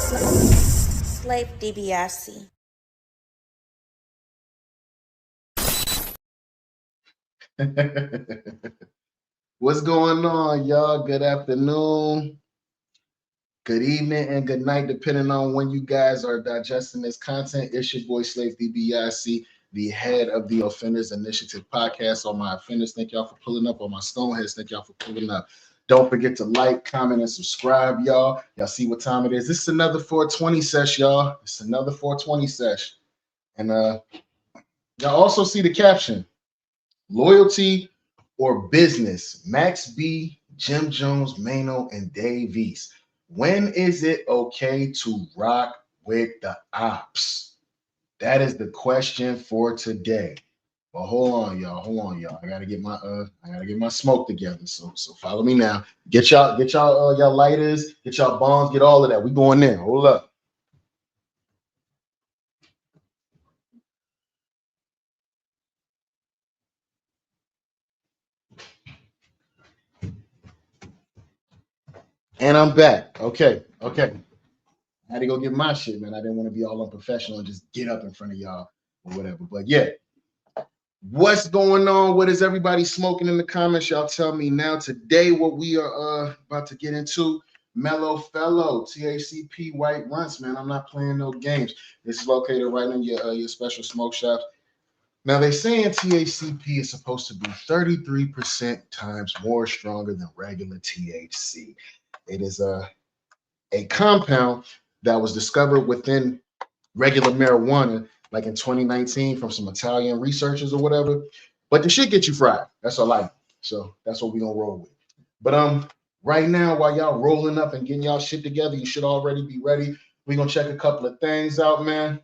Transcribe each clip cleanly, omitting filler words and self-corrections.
Slave DiBiase. What's going on, y'all? Good afternoon, good evening, and good night, depending on when you guys are digesting this content. It's your boy Slave DiBiase, the head of the Offenders Initiative podcast. On my offenders, thank y'all for pulling up. On my stoneheads, thank y'all for pulling up. Don't forget to like, comment, and subscribe, y'all. Y'all see what time it is. This is another 420 sesh, y'all. It's another 420 sesh. And y'all also see the caption: loyalty or business? Max B, Jim Jones, Maino, and Dave East. When is it okay to rock with the Opps? That is the question for today. But hold on, y'all. I gotta get my smoke together. So follow me now. Get y'all y'all lighters, get y'all bombs, get all of that. We going in. Hold up. And I'm back. Okay. I had to go get my shit, man. I didn't want to be all unprofessional and just get up in front of y'all or whatever. But yeah, what's going on? What is everybody smoking in the comments? Y'all tell me now. Today, what we are about to get into: Mellow Fellow, THCP White Runts, man. I'm not playing no games. This is located right in your special smoke shops. Now, they're saying THCP is supposed to be 33% times more stronger than regular THC. It is a compound that was discovered within regular marijuana, like in 2019, from some Italian researchers or whatever. But the shit gets you fried. That's all I know. So that's what we're gonna roll with. But right now, while y'all rolling up and getting y'all shit together, you should already be ready. We're gonna check a couple of things out, man.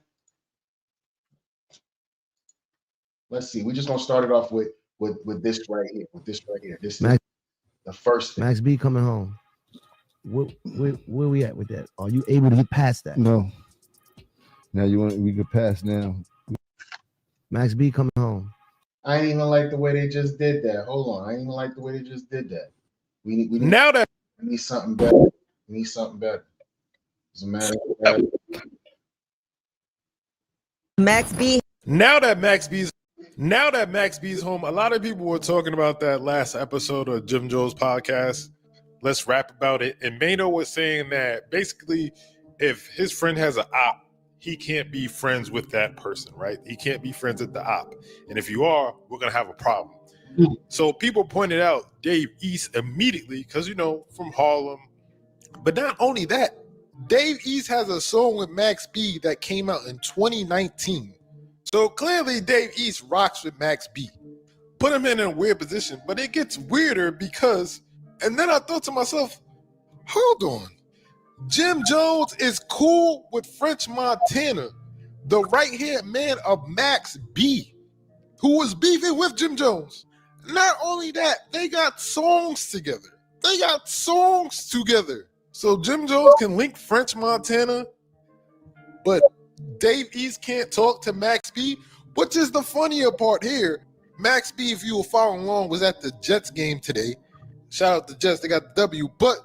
Let's see. We're just gonna start it off with this right here. This is the first thing. Max B coming home. Where we at with that? Are you able to get past that? No. Now we could pass now. Max B coming home. I ain't even like the way they just did that. Hold on. I ain't even like the way they just did that. We need something better. We need something better. As a matter of fact, Max B. Now that Max B's home, a lot of people were talking about that last episode of Jim Jones' podcast. Let's rap about it. And Maino was saying that basically, if his friend has an op, he can't be friends with that person, right? He can't be friends with the op. And if you are, we're going to have a problem. So people pointed out Dave East immediately because, from Harlem. But not only that, Dave East has a song with Max B that came out in 2019. So clearly Dave East rocks with Max B. Put him in a weird position. But it gets weirder because, and then I thought to myself, hold on. Jim Jones is cool with French Montana, the right-hand man of Max B, who was beefing with Jim Jones. Not only that, they got songs together. So Jim Jones can link French Montana, but Dave East can't talk to Max B, which is the funnier part here. Max B, if you were following along, was at the Jets game today. Shout out to Jets, they got the W. But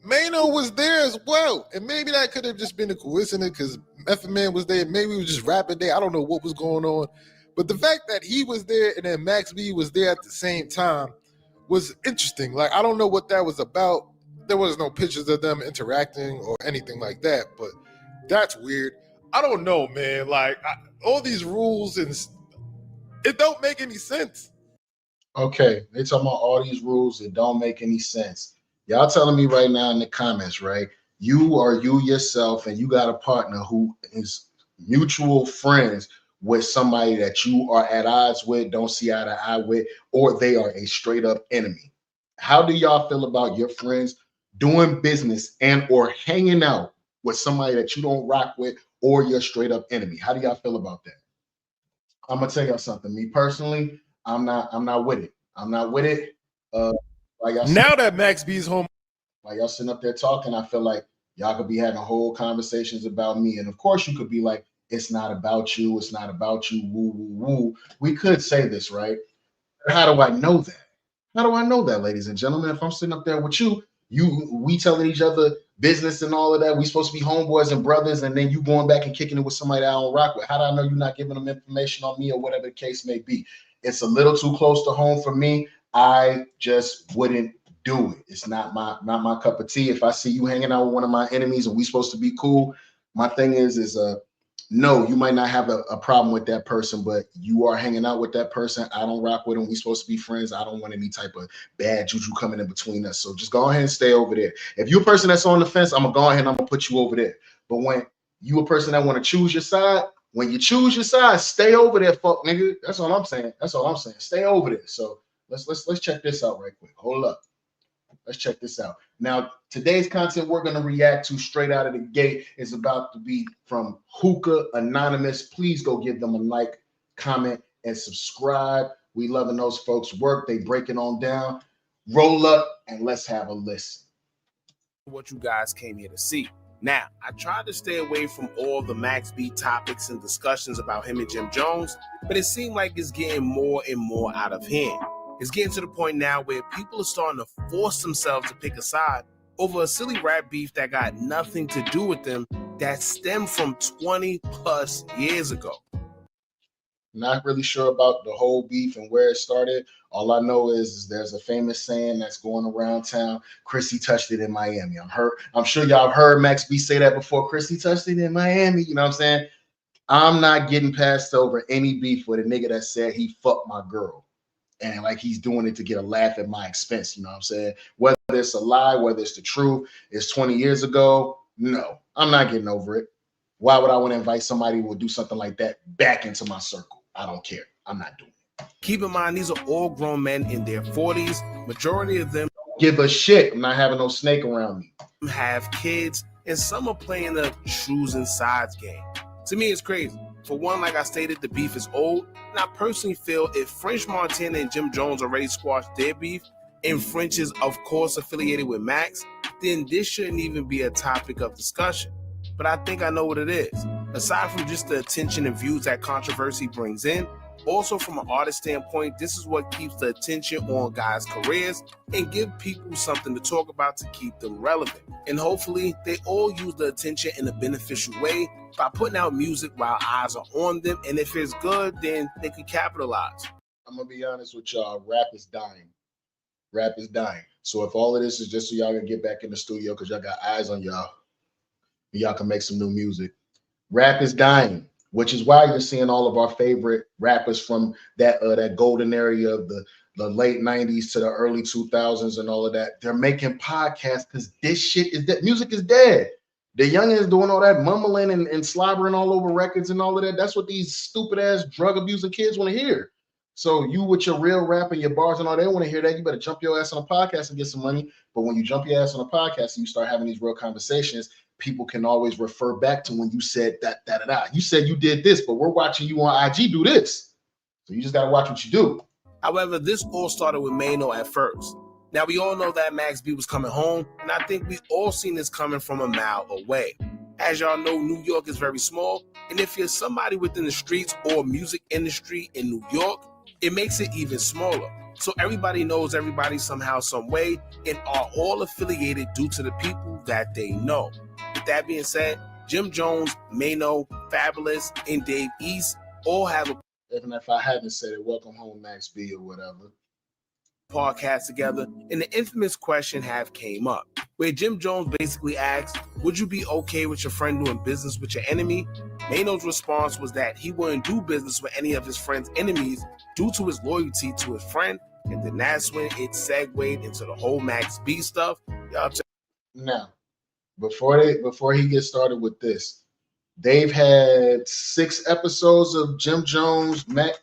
Maino was there as well. And maybe that could have just been a coincidence because Method Man was there. Maybe he was just rapping there. I don't know what was going on. But the fact that he was there and then Max B was there at the same time was interesting. Like, I don't know what that was about. There was no pictures of them interacting or anything like that. But that's weird. I don't know, man. Like, all these rules, and it don't make any sense. Okay, they talking about all these rules that don't make any sense. Y'all telling me right now in the comments, right? You are you yourself, and you got a partner who is mutual friends with somebody that you are at odds with, don't see eye to eye with, or they are a straight up enemy. How do y'all feel about your friends doing business and or hanging out with somebody that you don't rock with or your straight up enemy? How do y'all feel about that? I'm gonna tell y'all something. Me personally, I'm not with it. I'm not with it. Now that Max B's home, while y'all sitting up there talking, I feel like y'all could be having whole conversations about me. And of course, you could be like, it's not about you. It's not about you. Woo, woo, woo. We could say this, right? How do I know that? How do I know that, ladies and gentlemen? If I'm sitting up there with you, we telling each other business and all of that. We supposed to be homeboys and brothers, and then you going back and kicking it with somebody I don't rock with. How do I know you're not giving them information on me or whatever the case may be? It's a little too close to home for me. I just wouldn't do it. It's not my cup of tea. If I see you hanging out with one of my enemies and we supposed to be cool, my thing is no, you might not have a problem with that person, but you are hanging out with that person. I don't rock with them. We supposed to be friends. I don't want any type of bad juju coming in between us. So just go ahead and stay over there. If you're a person that's on the fence, I'm gonna go ahead and I'm gonna put you over there. But when you a person that want to choose your side, when you choose your side, stay over there, fuck nigga. That's all I'm saying. That's all I'm saying. Stay over there. So let's check this out right quick. Hold up. Let's check this out. Now, today's content we're going to react to straight out of the gate is about to be from Hookah Anonymous. Please go give them a like, comment, and subscribe. We loving those folks' work. They breaking on down. Roll up and let's have a listen. What you guys came here to see. Now, I tried to stay away from all the Max B topics and discussions about him and Jim Jones, but it seemed like it's getting more and more out of hand. It's getting to the point now where people are starting to force themselves to pick a side over a silly rap beef that got nothing to do with them that stemmed from 20 plus years ago. Not really sure about the whole beef and where it started. All I know is there's a famous saying that's going around town. Chrissy touched it in Miami. I'm sure y'all have heard Max B say that before. Chrissy touched it in Miami. You know what I'm saying? I'm not getting passed over any beef with a nigga that said he fucked my girl. And like he's doing it to get a laugh at my expense. You know what I'm saying? Whether it's a lie, whether it's the truth, it's 20 years ago. No, I'm not getting over it. Why would I want to invite somebody who would do something like that back into my circle? I don't care. I'm not doing it. Keep in mind, these are all grown men in their 40s. Majority of them give a shit. I'm not having no snake around me. Have kids, and some are playing the choosing sides game. To me, it's crazy. For one, like I stated, the beef is old, and I personally feel if French Montana and Jim Jones already squashed their beef, and French is, of course, affiliated with Max, then this shouldn't even be a topic of discussion. But I think I know what it is. Aside from just the attention and views that controversy brings in, also from an artist standpoint, this is what keeps the attention on guys' careers and give people something to talk about to keep them relevant. And hopefully, they all use the attention in a beneficial way by putting out music while eyes are on them. And if it's good, then they can capitalize. I'm going to be honest with y'all. Rap is dying. Rap is dying. So if all of this is just so y'all can get back in the studio because y'all got eyes on y'all, y'all can make some new music. Rap is dying, which is why you're seeing all of our favorite rappers from that golden area of the late 90s to the early 2000s and all of that. They're making podcasts because this shit is dead. Music is dead. The youngins doing all that mumbling and slobbering all over records and all of that. That's what these stupid ass drug abusing kids want to hear. So you with your real rap and your bars and all, they want to hear that. You better jump your ass on a podcast and get some money. But when you jump your ass on a podcast and you start having these real conversations, people can always refer back to when you said that. You said you did this, but we're watching you on IG do this. So you just got to watch what you do. However, this all started with Maino at first. Now, we all know that Max B was coming home, and I think we all seen this coming from a mile away. As y'all know, New York is very small, and if you're somebody within the streets or music industry in New York, it makes it even smaller. So everybody knows everybody somehow, some way, and are all affiliated due to the people that they know. With that being said, Jim Jones, Maino, Fabulous, and Dave East all have a even if I haven't said it, welcome home, Max B or whatever. Podcast together, and the infamous question have came up, where Jim Jones basically asked, would you be okay with your friend doing business with your enemy? Maino's response was that he wouldn't do business with any of his friend's enemies due to his loyalty to his friend, and then that's when it segued into the whole Max B stuff. Y'all check. Now, before he gets started with this, they've had 6 episodes of Jim Jones, Max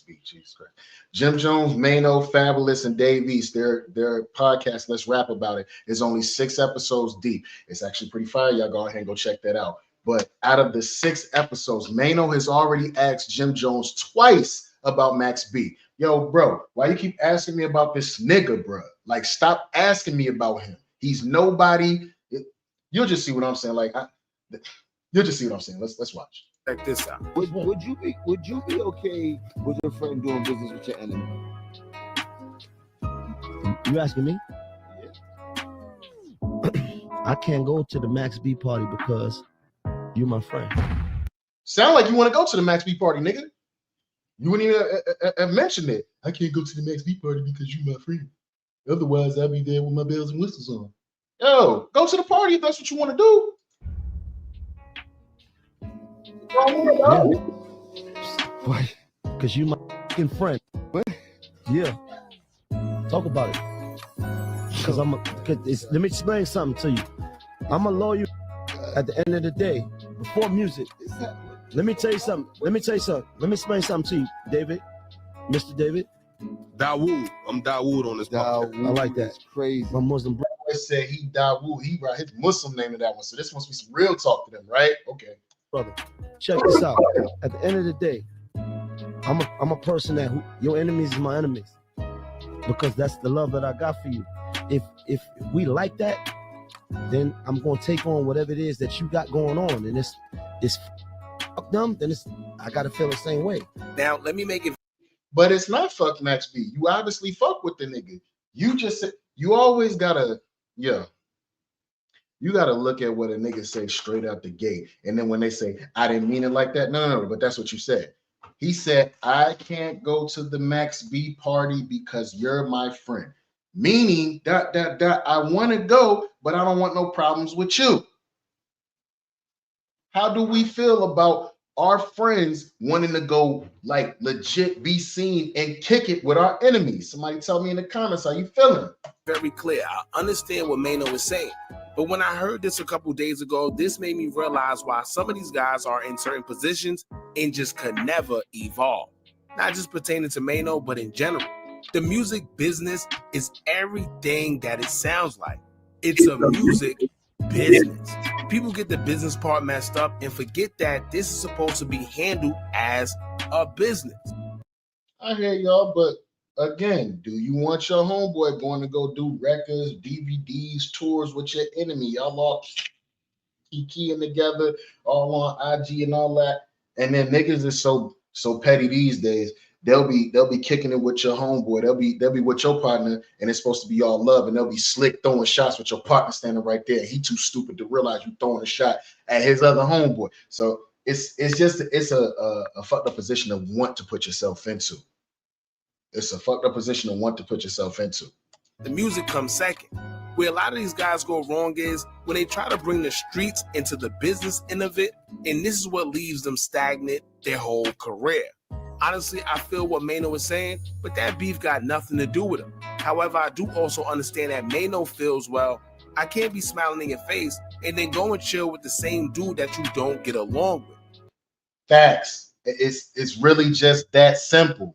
B, Jesus Christ. Jim Jones, Maino, Fabulous, and Dave East. Their podcast, Let's Rap About It, is only 6 episodes deep. It's actually pretty fire. Y'all go ahead and go check that out. But out of the 6 episodes, Maino has already asked Jim Jones twice about Max B. Yo, bro, why you keep asking me about this nigga, bro? Like, stop asking me about him. He's nobody. You'll just see what I'm saying. Like, you'll just see what I'm saying. Let's watch. Check this out. Would you be okay with your friend doing business with your enemy? You asking me? I can't go to the Max B party because you're my friend. Sound like you want to go to the Max B party, nigga. You wouldn't even mention it. I can't go to the Max B party because you're my friend. Otherwise, I'll be there with my bells and whistles on. Yo, go to the party if that's what you want to do. Why? Because you my fucking friend. What? Yeah. Talk about it. Because let me explain something to you. I'm a lawyer at the end of the day. Before music. Let me tell you something. Let me explain something to you, David. Mr. David. Dawood. I'm Dawood on this podcast. I like that. It's crazy. My Muslim brother. I said he Dawood. He brought his Muslim name to that one. So this must be some real talk to them, right? Okay. Brother, check this out. At the end of the day, I'm a person that your enemies is my enemies, because that's the love that I got for you. If we like that, then I'm gonna take on whatever it is that you got going on, and it's fuck them. Then I gotta feel the same way. Now let me make it. But it's not fuck Max B. You obviously fuck with the nigga. You just you always gotta You gotta look at what a nigga say straight out the gate. And then when they say, I didn't mean it like that. No, but that's what you said. He said, I can't go to the Max B party because you're my friend. Meaning, I want to go, but I don't want no problems with you. How do we feel about our friends wanting to go like legit be seen and kick it with our enemies? Somebody tell me in the comments how you feeling. Very clear. I understand what Maino is saying. But when I heard this a couple days ago, this made me realize why some of these guys are in certain positions and just could never evolve. Not just pertaining to Maino, but in general. The music business is everything that it sounds like. It's a music business. People get the business part messed up and forget that this is supposed to be handled as a business. I hear y'all, but again, do you want your homeboy going to go do records, DVDs, tours with your enemy? Y'all all keying together, all on IG and all that. And then niggas is so petty these days. They'll be kicking it with your homeboy. They'll be with your partner, and it's supposed to be all love. And they'll be slick throwing shots with your partner standing right there. He too stupid to realize you throwing a shot at his other homeboy. So it's a fucked up position to want to put yourself into. It's a fucked up position to want to put yourself into. The music comes second. Where a lot of these guys go wrong is when they try to bring the streets into the business end of it, and this is what leaves them stagnant their whole career. Honestly, I feel what Maino is saying, but that beef got nothing to do with him. However, I do also understand that Maino feels, well, I can't be smiling in your face and then go and chill with the same dude that you don't get along with. Facts. It's really just that simple.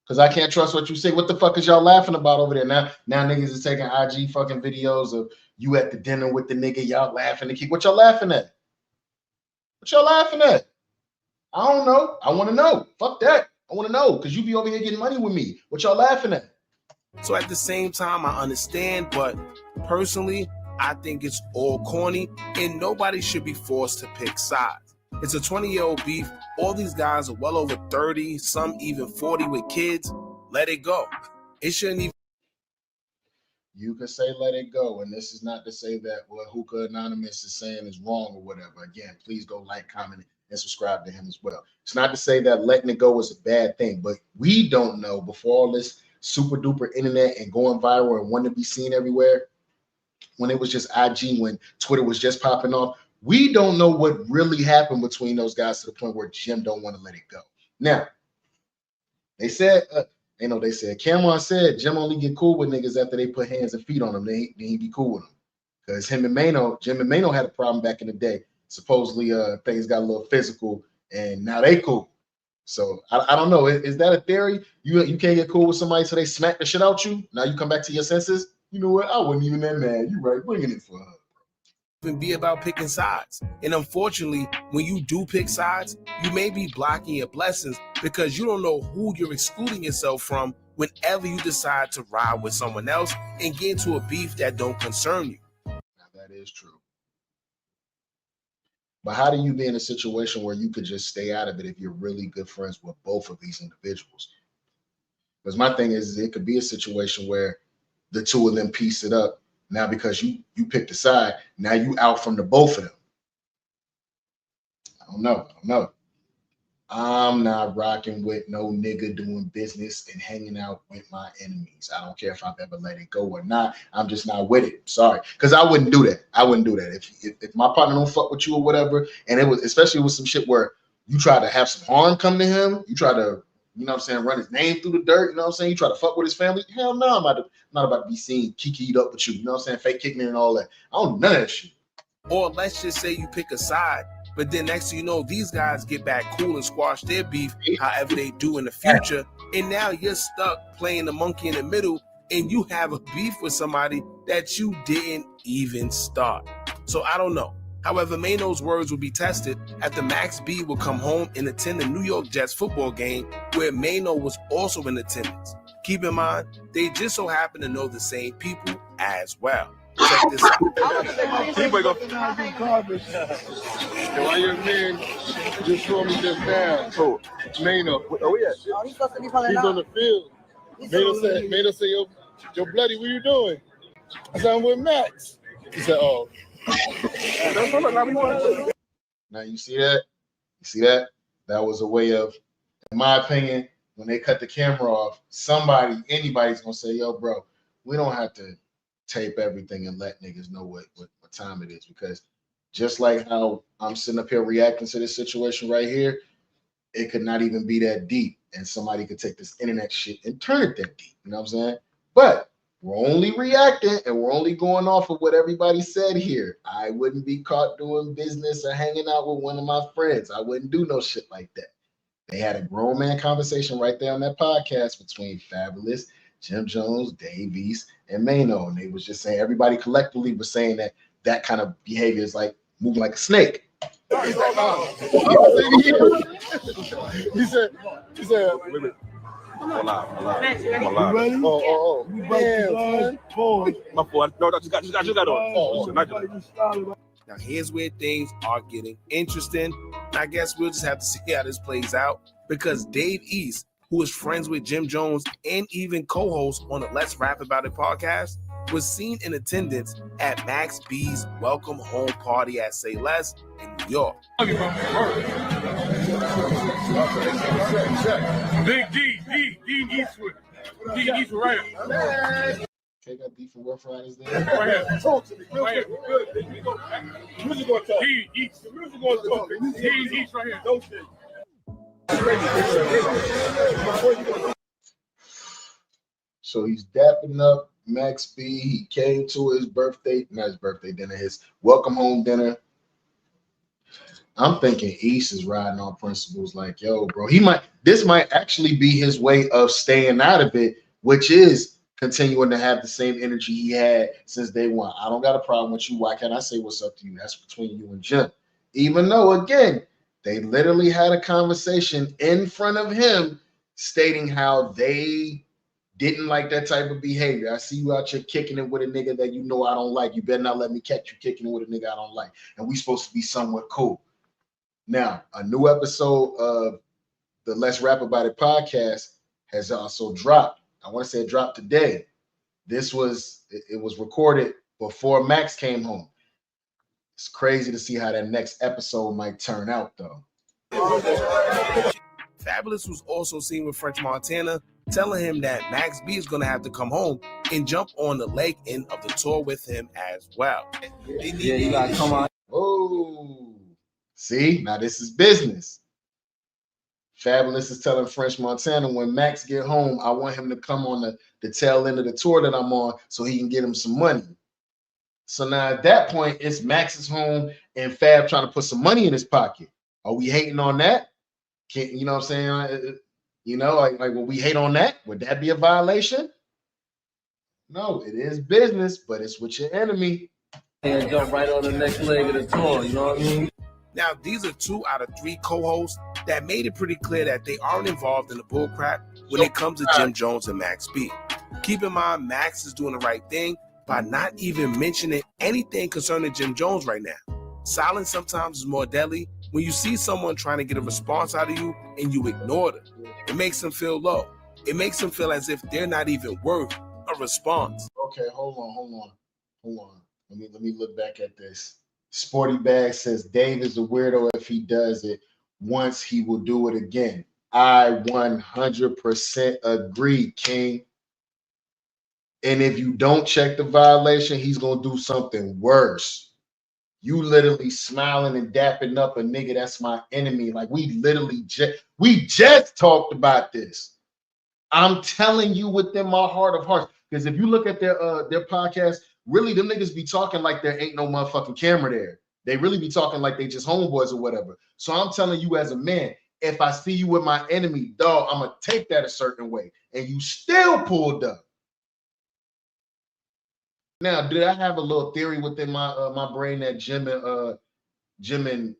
Because I can't trust what you say. What the fuck is y'all laughing about over there? Now niggas is taking IG fucking videos of you at the dinner with the nigga. Y'all laughing to keep. What y'all laughing at? What y'all laughing at? I don't know. I want to know. Fuck that. I want to know because you be over here getting money with me. What y'all laughing at? So at the same time, I understand, but personally, I think it's all corny and nobody should be forced to pick sides. It's a 20-year-old beef. All these guys are well over 30, some even 40 with kids. Let it go. It shouldn't even. You can say let it go. And this is not to say that what Hookah Anonymous is saying is wrong or whatever. Again, please go like, comment, and subscribe to him as well. It's not to say that letting it go is a bad thing, but we don't know before all this super duper internet and going viral and wanting to be seen everywhere, when it was just IG, when Twitter was just popping off, we don't know what really happened between those guys to the point where Jim don't want to let it go. Now, they said, Cameron said Jim only get cool with niggas after they put hands and feet on him. Then he be cool with them. Because Jim and Maino had a problem back in the day. Supposedly things got a little physical and now they cool. So I don't know. Is that a theory? You can't get cool with somebody so they smack the shit out you? Now you come back to your senses? You know what? I wasn't even that mad. You right. Bringing it for her. Even be about picking sides. And unfortunately, when you do pick sides, you may be blocking your blessings because you don't know who you're excluding yourself from whenever you decide to ride with someone else and get into a beef that don't concern you. Now that is true. But how do you be in a situation where you could just stay out of it if you're really good friends with both of these individuals? Because my thing is, it could be a situation where the two of them piece it up Now because you picked a side, now you out from the both of them. I don't know. I'm not rocking with no nigga doing business and hanging out with my enemies. I don't care if I've ever let it go or not. I'm just not with it. Sorry, because I wouldn't do that. If my partner don't fuck with you or whatever, and it was especially with some shit where you try to have some harm come to him, you try to, you know what I'm saying, run his name through the dirt, you know what I'm saying, you try to fuck with his family. Hell no, I'm not about to be seen kikied up with you know what I'm saying, fake kicking and all that. I don't do none of that shit. Or let's just say you pick a side, but then next thing you know, these guys get back cool and squash their beef however they do in the future. And now you're stuck playing the monkey in the middle and you have a beef with somebody that you didn't even start. So I don't know. However, Maino's words will be tested after Max B will come home and attend the New York Jets football game where Maino was also in attendance. Keep in mind, they just so happen to know the same people as well. Check this out. Why your man just told me just now? Oh, Maino. Oh, yeah. Oh, he's supposed to be pulling He's up. on the field. Maino said, yo, bloody, what you doing? I said, I'm with Max. He said, oh. Now you see that? You see that? That was a way of, in my opinion, when they cut the camera off, anybody's gonna say, yo, bro, we don't have to tape everything and let niggas know what time it is, because just like how I'm sitting up here reacting to this situation right here, it could not even be that deep, and somebody could take this internet shit and turn it that deep. You know what I'm saying? But we're only reacting and we're only going off of what everybody said here. I wouldn't be caught doing business or hanging out with one of my friends. I wouldn't do no shit like that. They had a grown man conversation right there on that podcast between Fabulous, Jim Jones, Dave East, and Maino. And they was just saying, everybody collectively was saying that kind of behavior is like moving like a snake. He said, wait. I'm alive. Oh. Damn, son. My fault. No, just got on. Now, here's where things are getting interesting. I guess we'll just have to see how this plays out, because Dave East, who is friends with Jim Jones and even co-host on the Let's Rap About It podcast, was seen in attendance at Max B's welcome home party at Say Less in New York. Big D Eastwood. D Eastwood right here. Okay, got beef for Rough Riders there. Right here. Talk to me. Right here. The music going to talk. D East. The music going to talk. D East right here. Don't shit. So he's dapping up Max B. He came to his dinner, his welcome home dinner. I'm thinking East is riding on principles like, yo, bro, this might actually be his way of staying out of it, which is continuing to have the same energy he had since day one. I don't got a problem with you. Why can't I say what's up to you? That's between you and Jim. Even though, again, they literally had a conversation in front of him stating how they didn't like that type of behavior. I see you out here kicking it with a nigga that you know I don't like. You better not let me catch you kicking it with a nigga I don't like. And we supposed to be somewhat cool. Now, a new episode of the Let's Rap About It podcast has also dropped. I want to say it dropped today. It was recorded before Max came home. It's crazy to see how that next episode might turn out, though. Fabulous was also seen with French Montana, telling him that Max B is going to have to come home and jump on the leg end of the tour with him as well. Yeah, you gotta come on. Oh, see, now this is business. Fabulous is telling French Montana, when Max get home, I want him to come on the tail end of the tour that I'm on so he can get him some money. So now at that point, it's Max's home and Fab trying to put some money in his pocket. Are we hating on that? You know what I'm saying? You know, like when we hate on that, would that be a violation? No, it is business, but it's with your enemy. And jump right on the next leg of the tour, you know what I mean? Now, these are 2 out of 3 co-hosts that made it pretty clear that they aren't involved in the bullcrap when it comes to Jim Jones and Max B. Keep in mind, Max is doing the right thing by not even mentioning anything concerning Jim Jones right now. Silence sometimes is more deadly when you see someone trying to get a response out of you and you ignore them. It makes them feel low. It makes them feel as if they're not even worth a response. Okay, hold on. Hold on. Let me look back at this. Sporty Bag says Dave is a weirdo. If he does it once, he will do it again. I 100% agree, King. And if you don't check the violation, he's gonna do something worse. You literally smiling and dapping up a nigga that's my enemy. Like we just talked about this. I'm telling you within my heart of hearts. Because if you look at their podcast, really them niggas be talking like there ain't no motherfucking camera there. They really be talking like they just homeboys or whatever. So I'm telling you as a man, if I see you with my enemy, dog, I'm gonna take that a certain way. And you still pulled up. Now, did I have a little theory within my brain that Jim and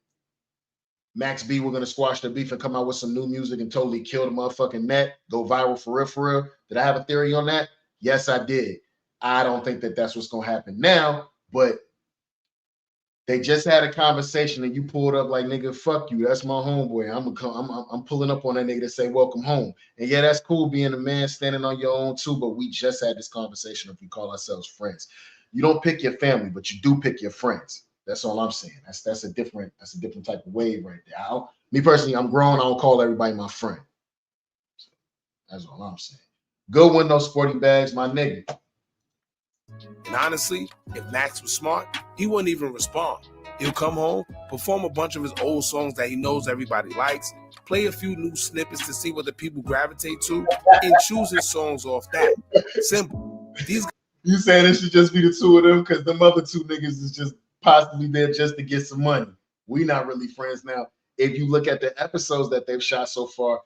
Max B were gonna squash the beef and come out with some new music and totally kill the motherfucking net, go viral for real, for real? Did I have a theory on that? Yes, I did. I don't think that that's what's gonna happen now, but they just had a conversation and you pulled up like, nigga, fuck you. That's my homeboy. I'm pulling up on that nigga to say welcome home. And yeah, that's cool being a man standing on your own too, but we just had this conversation if we call ourselves friends. You don't pick your family, but you do pick your friends. That's all I'm saying. That's a different type of wave right there. Me personally, I'm grown. I don't call everybody my friend. So that's all I'm saying. Good one, those Sporty Bags, my nigga. And honestly, if Max was smart, he wouldn't even respond. He'll come home, perform a bunch of his old songs that he knows everybody likes, play a few new snippets to see what the people gravitate to, and choose his songs off that. Simple. You saying it should just be the two of them because them other two niggas is just possibly there just to get some money. We not really friends now. If you look at the episodes that they've shot so far,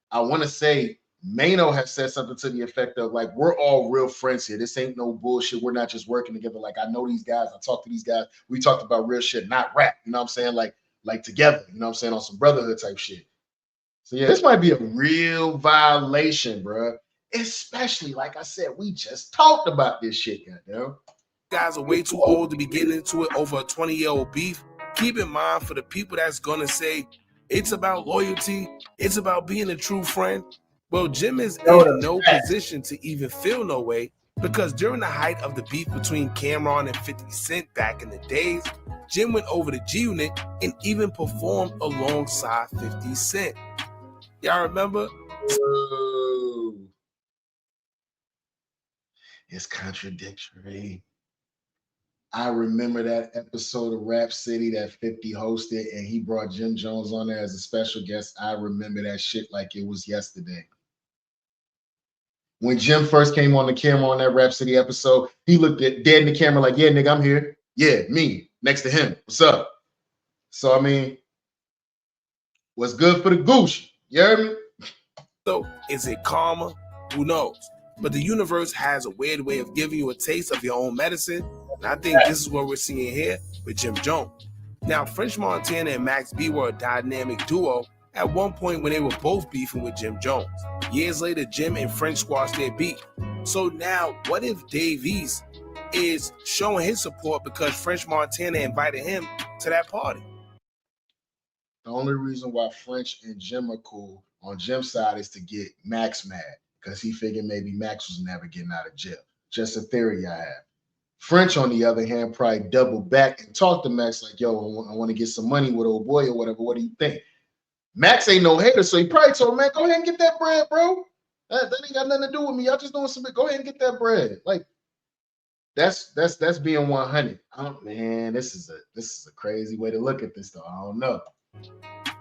I want to say Maino has said something to the effect of like, we're all real friends here. This ain't no bullshit. We're not just working together. Like, I know these guys. I talk to these guys. We talked about real shit, not rap. You know what I'm saying? Like together, you know what I'm saying? On some brotherhood type shit. So yeah, this might be a real violation, bro. Especially, like I said, we just talked about this shit, goddamn. Guys are way too old to be getting into it over a 20-year-old beef. Keep in mind for the people that's gonna say it's about loyalty, it's about being a true friend. Well, Jim is in no position to even feel no way because during the height of the beef between Cameron and 50 Cent back in the days, Jim went over to G Unit and even performed alongside 50 Cent. Y'all remember? It's contradictory. I remember that episode of Rap City that 50 hosted and he brought Jim Jones on there as a special guest. I remember that shit like it was yesterday. When Jim first came on the camera on that Rap City episode, he looked dead in the camera like, yeah, nigga, I'm here. Yeah, me, next to him. What's up? So, I mean, what's good for the goose? You heard me? So, is it karma? Who knows? But the universe has a weird way of giving you a taste of your own medicine. And I think this is what we're seeing here with Jim Jones. Now, French Montana and Max B were a dynamic duo at one point when they were both beefing with Jim Jones. Years later, Jim and French squashed their beef. So now, what if Dave East is showing his support because French Montana invited him to that party? The only reason why French and Jim are cool on Jim's side is to get Max mad because he figured maybe Max was never getting out of jail. Just a theory I have. French, on the other hand, probably doubled back and talked to Max like, yo, I want to get some money with old boy or whatever. What do you think? Max ain't no hater, so he probably told him, man, go ahead and get that bread, bro. That ain't got nothing to do with me. Y'all just doing something. Go ahead and get that bread. Like, that's being 100. Oh, man, this is a crazy way to look at this, though. I don't know.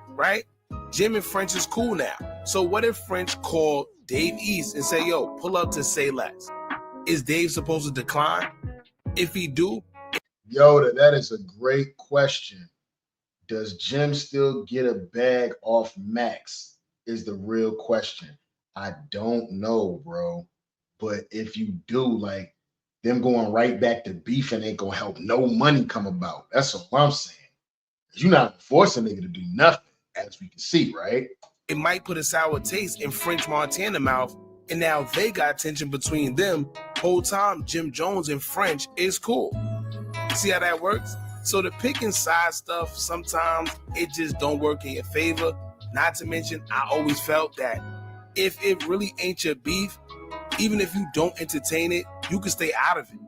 Right? Jim and French is cool now. So what if French called Dave East and say, yo, pull up to Say Less? Is Dave supposed to decline? If he do? Yoda, that is a great question. Does Jim still get a bag off Max? Is the real question. I don't know, bro. But if you do, like, them going right back to beefing ain't gonna help no money come about. That's what I'm saying. You're not forcing a nigga to do nothing, as we can see, right? It might put a sour taste in French Montana mouth, and now they got tension between them. Whole time, Jim Jones and French is cool. See how that works? So the picking side stuff, sometimes it just don't work in your favor. Not to mention, I always felt that if it really ain't your beef, even if you don't entertain it, you can stay out of it.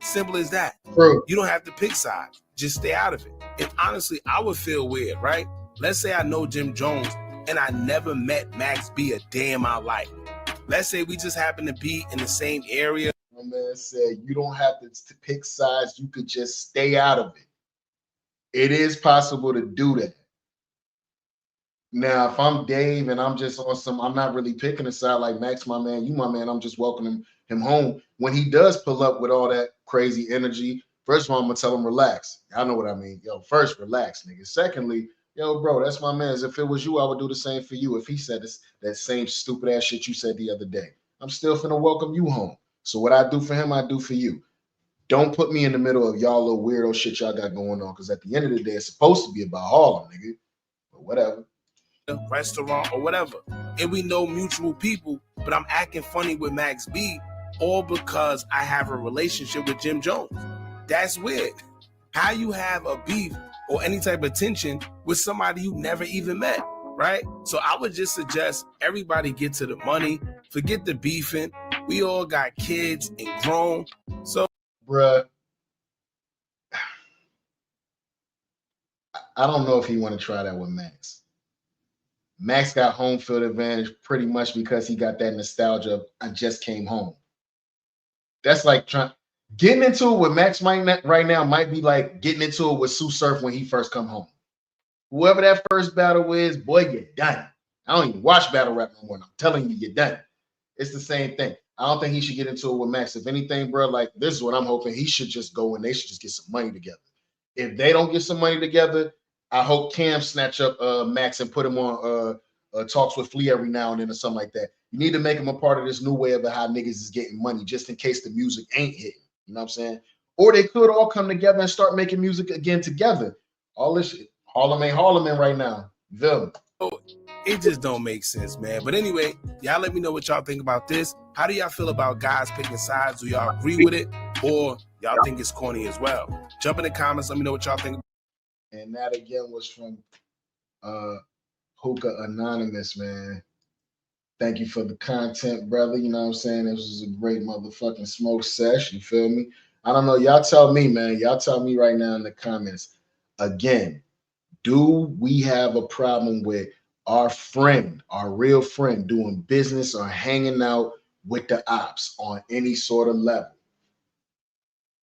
Simple as that. True. You don't have to pick sides. Just stay out of it. And honestly, I would feel weird, right? Let's say I know Jim Jones and I never met Max B a day in my life. Let's say we just happen to be in the same area. My man said you don't have to pick sides. You could just stay out of it. It is possible to do that. Now, if I'm Dave and I'm just on some, I'm not really picking a side like Max, my man, you my man, I'm just welcoming him home. When he does pull up with all that crazy energy, first of all, I'm gonna tell him relax. I know what I mean. Yo, first, relax, nigga. Secondly, yo, bro, that's my man. If it was you, I would do the same for you. If he said this, that same stupid ass shit you said the other day, I'm still finna welcome you home. So what I do for him, I do for you. Don't put me in the middle of y'all little weirdo shit y'all got going on, because at the end of the day, it's supposed to be about Harlem, nigga. But whatever. Restaurant or whatever, and we know mutual people, but I'm acting funny with Max B all because I have a relationship with Jim Jones. That's weird. How you have a beef or any type of tension with somebody you never even met, right? So I would just suggest everybody get to the money, forget the beefing. We all got kids and grown. So Bruh, I don't know if he want to try that with Max. Max got home field advantage pretty much because he got that nostalgia of, I just came home. That's like getting into it with Max right now might be like getting into it with Sue Surf when he first come home. Whoever that first battle is, boy, you're done. I don't even watch battle rap no more. I'm telling you, you're done. It's the same thing. I don't think he should get into it with Max. If anything, bro, like this is what I'm hoping. He should just go and they should just get some money together. If they don't get some money together, I hope Cam snatch up Max and put him on talks with Flea every now and then or something like that. You need to make him a part of this new way of how niggas is getting money, just in case the music ain't hitting. You know what I'm saying? Or they could all come together and start making music again together. All this shit. Harlem ain't Harlem right now. You feel me? it just don't make sense, man. But anyway, y'all let me know what y'all think about this. How do y'all feel about guys picking sides? Do y'all agree with it, or y'all think it's corny as well? Jump in the comments. Let me know what y'all think. And that again was from Hookah Anonymous, man. Thank you for the content, brother. You know what I'm saying? This was a great motherfucking smoke sesh. You feel me? I don't know. Y'all tell me, man. Y'all tell me right now in the comments. Again, do we have a problem with our friend, our real friend, doing business or hanging out with the ops on any sort of level?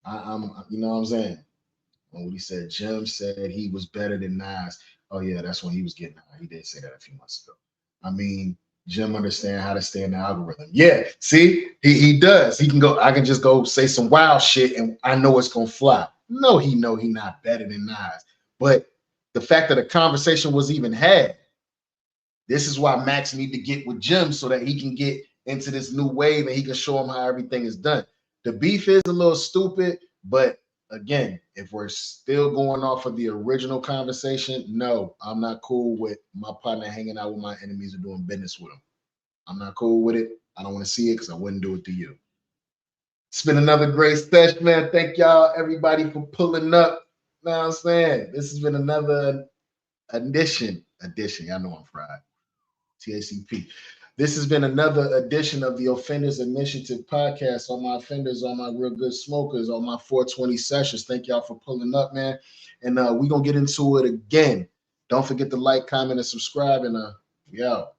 I'm you know what I'm saying? When he said, Jim said he was better than Nas. Oh yeah, that's when he was getting high. He did say that a few months ago. I mean, Jim understand how to stay in the algorithm. Yeah, see, he does. He can go. I can just go say some wild shit, and I know it's gonna fly. No, he not better than Nas. But the fact that a conversation was even had, this is why Max need to get with Jim so that he can get into this new wave and he can show him how everything is done. The beef is a little stupid, but again, if we're still going off of the original conversation, no, I'm not cool with my partner hanging out with my enemies or doing business with them. I'm not cool with it. I don't want to see it because I wouldn't do it to you. It's been another great session, man. Thank y'all, everybody, for pulling up. You know what I'm saying? This has been another edition. Y'all know I'm fried. TACP. This has been another edition of the Offenders Initiative podcast. All my offenders, all my real good smokers, all my 420 sessions. Thank y'all for pulling up, man. And we're going to get into it again. Don't forget to like, comment, and subscribe. And we out.